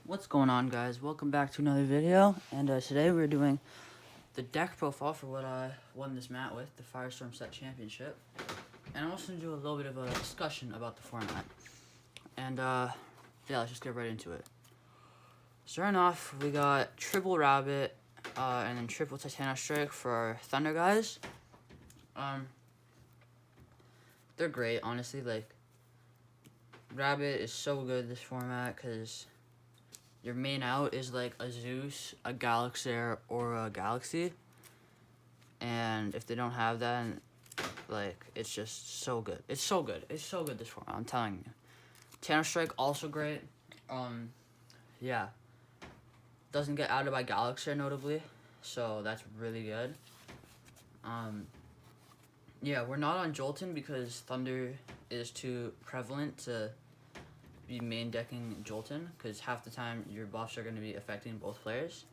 What's going on, guys? Welcome back to another video, and today we're doing the deck profile for what I won this mat with, the Firestorm Set Championship. And I'm also going to do a little bit of a discussion about the format. And yeah, let's just get right into it. Starting off, we got triple Rabbit and then triple Titano Strike for our Thunder guys. They're great, honestly. Like, Rabbit is so good this format because your main out is like a Zeus, a Galaxair, or a Galaxy. And if they don't have that, like, it's just so good. It's so good. It's so good this format, I'm telling you. Tanner Strike, also great. Yeah. Doesn't get outed by Galaxair, notably. So that's really good. Yeah, we're not on Jolton because Thunder is too prevalent to be main decking Jolton, because half the time your buffs are going to be affecting both players.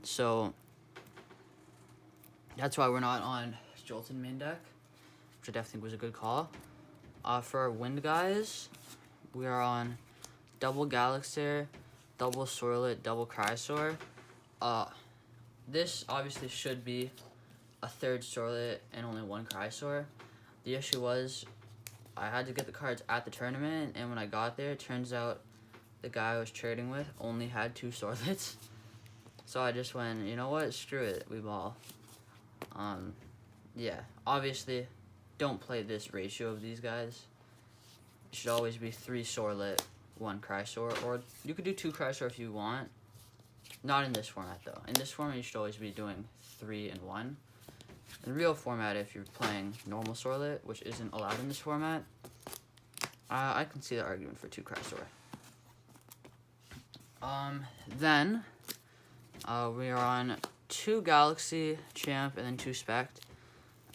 So that's why we're not on Jolton main deck, which I definitely think was a good call. For our Wind guys, we are on double Galaxair, double Sorlet, double Crysaur. This obviously should be a third Sorlet and only one Crysaur. The issue was I had to get the cards at the tournament, and when I got there, it turns out the guy I was trading with only had 2 Sorlets. So I just went, you know what, screw it, we ball. Yeah, obviously, don't play this ratio of these guys. It should always be 3 Sorlet, 1 Crysaur, or you could do 2 Crysaur if you want. Not in this format, though. In this format, you should always be doing 3 and 1. In real format, if you're playing normal Sorlet, which isn't allowed in this format, I can see the argument for 2 Crysaur. Then, we are on 2 Galaxy Champ and then 2 Spect.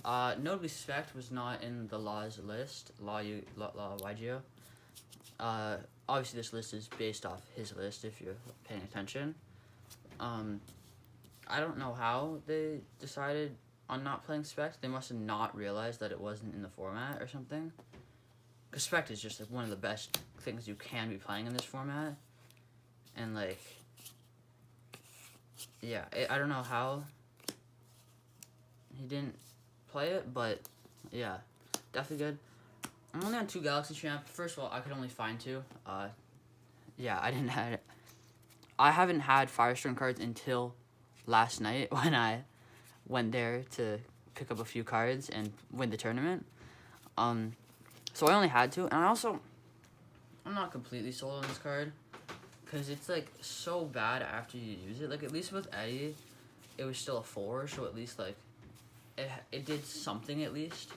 Notably, Spect was not in the Law's list, Law YGO. Obviously, this list is based off his list, if you're paying attention. I don't know how they decided on not playing Spect. They must have not realized that it wasn't in the format or something. Because Spect is just like one of the best things you can be playing in this format. And like, yeah, I don't know how he didn't play it, but yeah, definitely good. I'm only on 2 Galaxy Champ. First of all, I could only find 2. Yeah, I haven't had Firestorm cards until last night when I went there to pick up a few cards and win the tournament. So I only had 2, and I'm not completely sold on this card, because it's like so bad after you use it. Like, at least with Eddie, it was still a 4, so at least like it did something at least.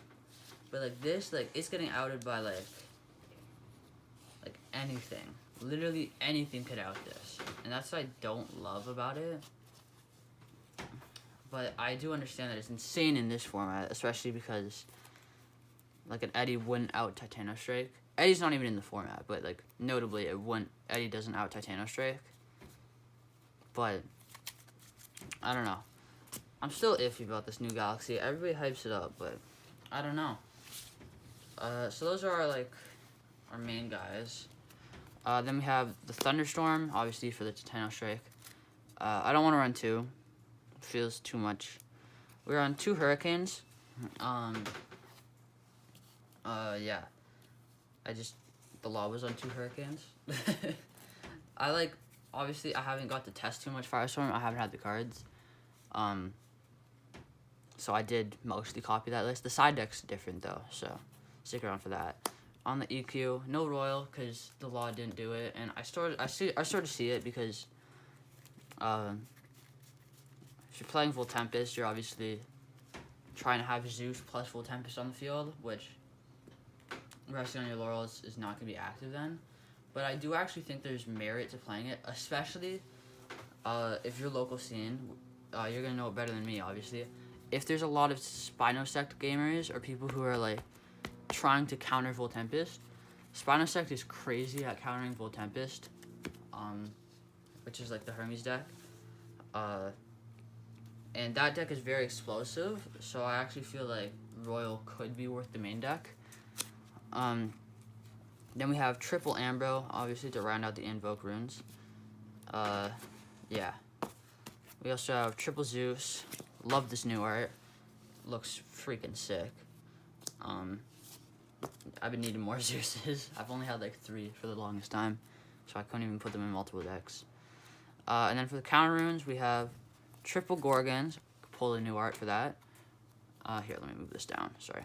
But like this, like, it's getting outed by like anything. Literally anything could out this, and that's what I don't love about it. But I do understand that it's insane in this format, especially because like an Eddie wouldn't out Titano Strike. Eddie's not even in the format, but like notably, Eddie doesn't out Titano Strike. But I don't know. I'm still iffy about this new Galaxy. Everybody hypes it up, but I don't know. So those are our main guys. Then we have the Thunderstorm, obviously for the Titano Strike. I don't want to run 2. Feels too much. We're on 2 Hurricanes. Yeah. The Law was on 2 Hurricanes. Obviously, I haven't got to test too much Firestorm. I haven't had the cards. So I did mostly copy that list. The side deck's different, though, so stick around for that. On the EQ, no Royal, because the Law didn't do it, and I started to see it because, if you're playing Full Tempest, you're obviously trying to have Zeus plus Full Tempest on the field, which resting on your laurels is not going to be active then. But I do actually think there's merit to playing it, especially if your local scene, you're going to know it better than me, obviously. If there's a lot of Spinosect gamers or people who are like trying to counter Full Tempest, Spinosect is crazy at countering Full Tempest, which is like the Hermes deck. And that deck is very explosive, so I actually feel like Royal could be worth the main deck. Then we have triple Ambro, obviously, to round out the Invoke runes. Yeah. We also have triple Zeus. Love this new art. Looks freaking sick. I've been needing more Zeuses. I've only had like 3 for the longest time, so I couldn't even put them in multiple decks. And then for the counter runes, we have triple Gorgons. Pull a new art for that. Here, let me move this down. Sorry.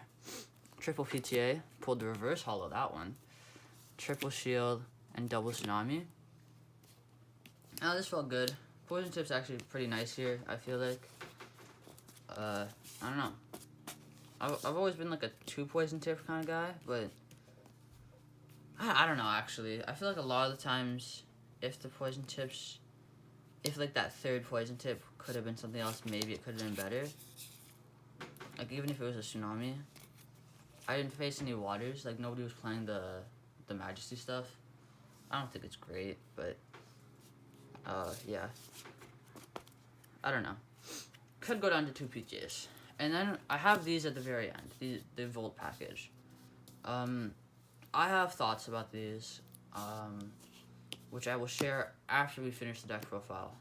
Triple PTA. Pulled the reverse holo, that one. Triple Shield and double Tsunami. Oh, this felt good. Poison Tip's actually pretty nice here, I feel like. I don't know. I've always been like a 2 Poison Tip kind of guy, but I don't know, actually. I feel like a lot of the times, if the Poison Tips, if like that 3rd Poison Tip could have been something else, maybe it could have been better. Like, even if it was a Tsunami, I didn't face any waters. Like, nobody was playing the Majesty stuff. I don't think it's great, but yeah. I don't know. Could go down to 2 PJs. And then I have these at the very end, the Volt package. I have thoughts about these, which I will share after we finish the deck profile.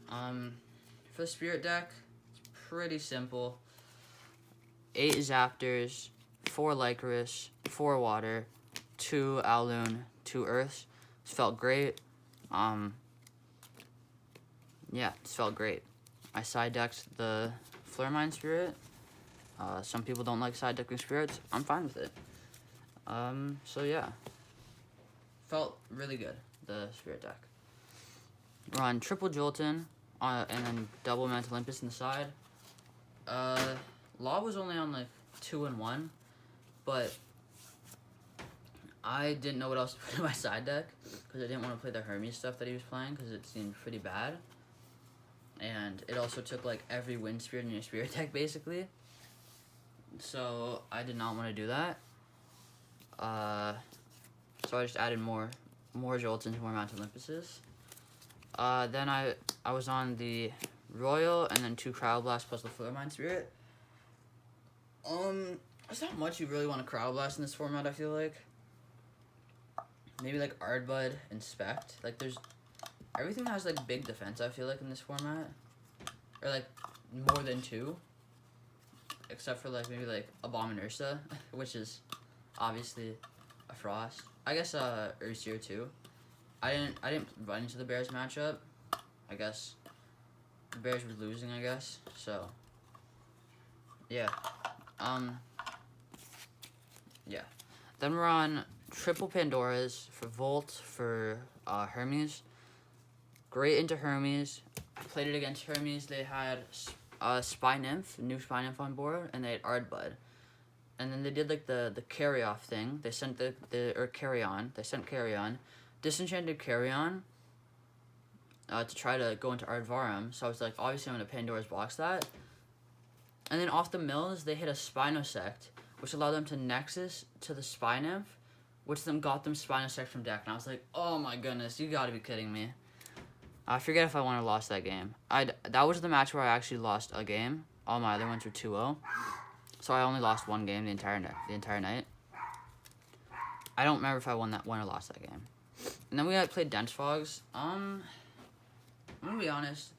For the Spirit deck, it's pretty simple. 8 Zaptors, 4 Lycoris, 4 Water, 2 Owloon, 2 Earths. This felt great. Yeah, this felt great. I side decked the Flurmine Spirit. Some people don't like side decking spirits. I'm fine with it. So yeah. Felt really good, the Spirit deck. Run triple Jolton, and then double Mantle Olympus in the side. Law was only on like 2 and 1, but I didn't know what else to put in my side deck because I didn't want to play the Hermes stuff that he was playing because it seemed pretty bad. And it also took like every Wind Spirit in your Spirit deck basically. So I did not want to do that. So I just added more Joltons, more Mount Olympuses. Then I was on the Royal and then 2 Crowd Blast plus the Flurmine Spirit. There's not much you really want to Crowd Blast in this format, I feel like. Maybe like Ardbud and Spect. Like there's everything has like big defense, I feel like, in this format. Or like more than 2. Except for like maybe like Abominursa, which is obviously a Frost. I guess Ursir too. I didn't run into the Bears matchup. I guess the Bears were losing, I guess. So yeah. Yeah. Then we're on triple Pandoras for Volt for Hermes. Great into Hermes. I played it against Hermes. They had Spy Nymph, new Spy Nymph on board, and they had Ardbud. And then they did like the carry off thing. They sent carry on. They sent carry on, disenchanted carry on. To try to go into Ardvarum. So I was like, obviously I'm gonna Pandora's box that. And then off the mills, they hit a Spinosect, which allowed them to Nexus to the Spy Nymph, which then got them Spinosect from deck. And I was like, oh my goodness, you gotta be kidding me. I forget if I won or lost that game. That was the match where I actually lost a game. All my other ones were 2-0. So I only lost 1 game the entire night. I don't remember if I won or lost that game. And then we played Dense Fogs. I'm gonna be honest.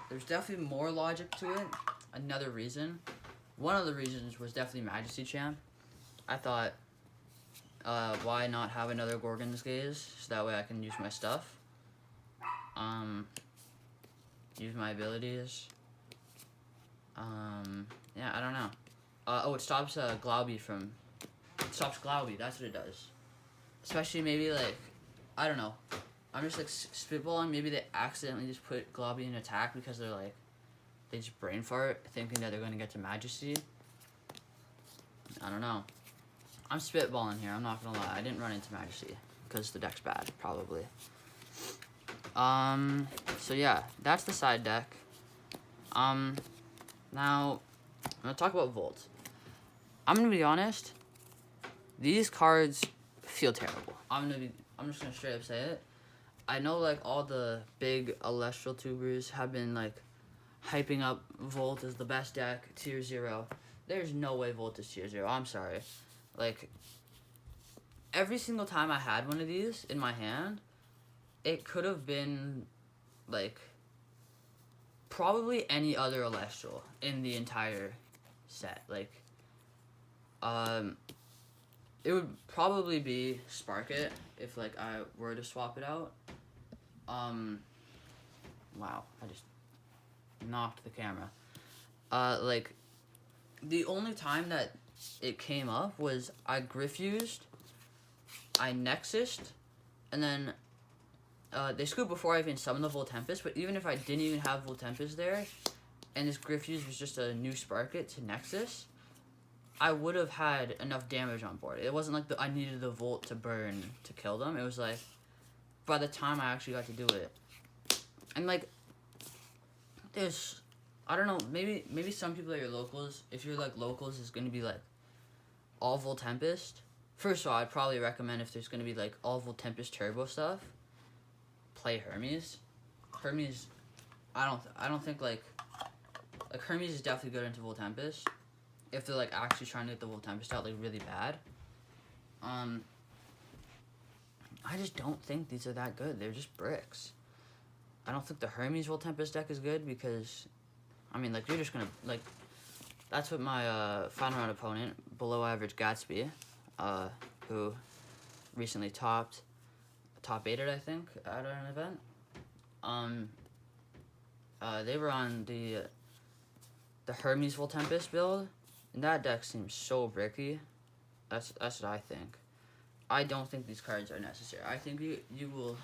There's definitely more logic to it. Another reason. One of the reasons was definitely Majesty Champ. I thought, why not have another Gorgon's Gaze so that way I can use my stuff. Use my abilities. Yeah, I don't know. Oh, it stops Glauby from... It stops Glauby, that's what it does. Especially maybe, like, I don't know. I'm just, like, spitballing. Maybe they accidentally just put Glauby in attack because they're, like... They just brain fart, thinking that they're going to get to Majesty. I don't know. I'm spitballing here, I'm not going to lie. I didn't run into Majesty because the deck's bad, probably. So yeah, that's the side deck. Now, I'm gonna talk about Volt. I'm gonna be honest, these cards feel terrible. I'm just gonna straight up say it. I know, like, all the big Celestial tubers have been, like, hyping up Volt as the best deck, tier 0. There's no way Volt is tier 0, I'm sorry. Like, every single time I had one of these in my hand, it could have been, like, probably any other Celestial in the entire set. Like, it would probably be Spark It if, like, I were to swap it out. Wow, I just knocked the camera. Like, the only time that it came up was I Griffused, I Nexused, and then they scooped before I even summoned the Voltempest, but even if I didn't even have Voltempest there, and this Griffuse was just a new Spark It to Nexus, I would have had enough damage on board. It wasn't like I needed the Volt to burn to kill them. It was like, by the time I actually got to do it. And like, there's, I don't know, maybe some people at your locals, if you're like locals, is going to be like all Voltempest. First of all, I'd probably recommend if there's going to be like all Voltempest turbo stuff, play Hermes. Hermes, I don't think like Hermes is definitely good into Voltempest. If they're like actually trying to get the Voltempest out like really bad. I just don't think these are that good. They're just bricks. I don't think the Hermes Voltempest deck is good because, I mean, like, you're just gonna, like, that's what my final round opponent, below average Gatsby, who recently top 8'd, I think, at an event. They were on the Hermes Voltempest build, and that deck seems so bricky. That's what I think. I don't think these cards are necessary. I think you will,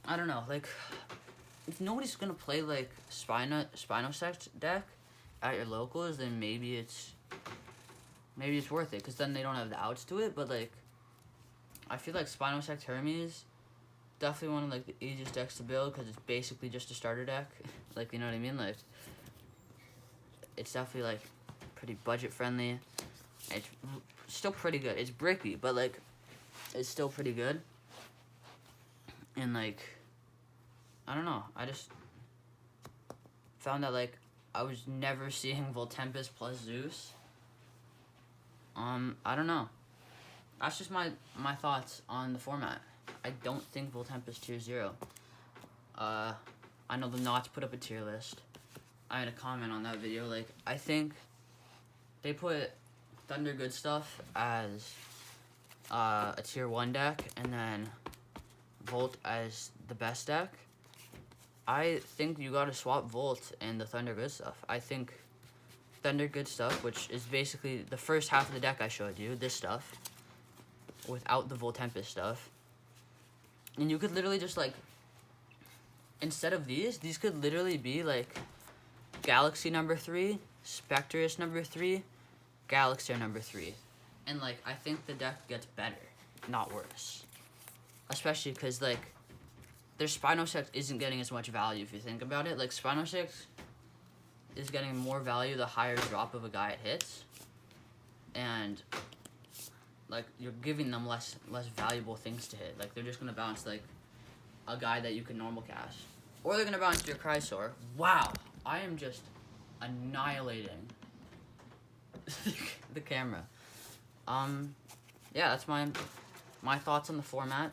I don't know, like, if nobody's gonna play like Spinosect deck at your locals, then maybe it's worth it, because then they don't have the outs to it. But like, I feel like Spinosect Hermes definitely one of like the easiest decks to build, because it's basically just a starter deck. Like, you know what I mean? Like, it's definitely like pretty budget friendly. It's still pretty good. It's bricky, but like, it's still pretty good. And like, I don't know, I just found that like I was never seeing Voltempest plus Zeus. I don't know. That's just my thoughts on the format. I don't think Voltempest tier 0. I know the Knots put up a tier list. I had a comment on that video. Like, I think they put Thunder Good Stuff as a tier 1 deck, and then Volt as the best deck. I think you gotta swap Volt and the Thunder Good Stuff. I think Thunder Good Stuff, which is basically the first half of the deck I showed you, this stuff, without the Voltempest stuff. And you could literally just like, instead of these could literally be like Galaxy number 3, Spectrus number 3, Galaxy number 3. And like, I think the deck gets better, not worse. Especially because like, their Spinosect isn't getting as much value if you think about it. Like, Spinosect is getting more value the higher drop of a guy it hits. And like, you're giving them less valuable things to hit. Like, they're just gonna bounce like a guy that you can normal cast. Or they're gonna bounce your Chrysor. Wow, I am just annihilating the camera. Yeah, that's my thoughts on the format.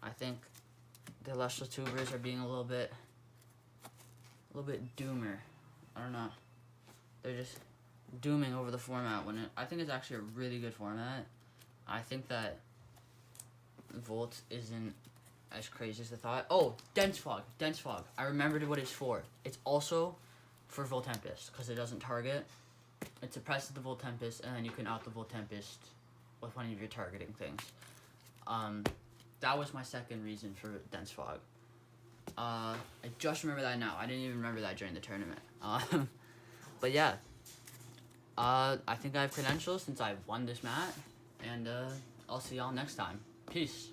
I think the Celestial Tubers are being a little bit doomer. I don't know. They're just dooming over the format when I think it's actually a really good format. I think that Volt isn't as crazy as I thought. Oh, Dense Fog. I remembered what it's for. It's also for Voltempest, because it doesn't target. It suppresses the Voltempest, and then you can out the Voltempest with one of your targeting things. That was my second reason for Dense Fog. I just remember that now. I didn't even remember that during the tournament. But yeah. I think I have credentials since I won this mat. And I'll see y'all next time. Peace.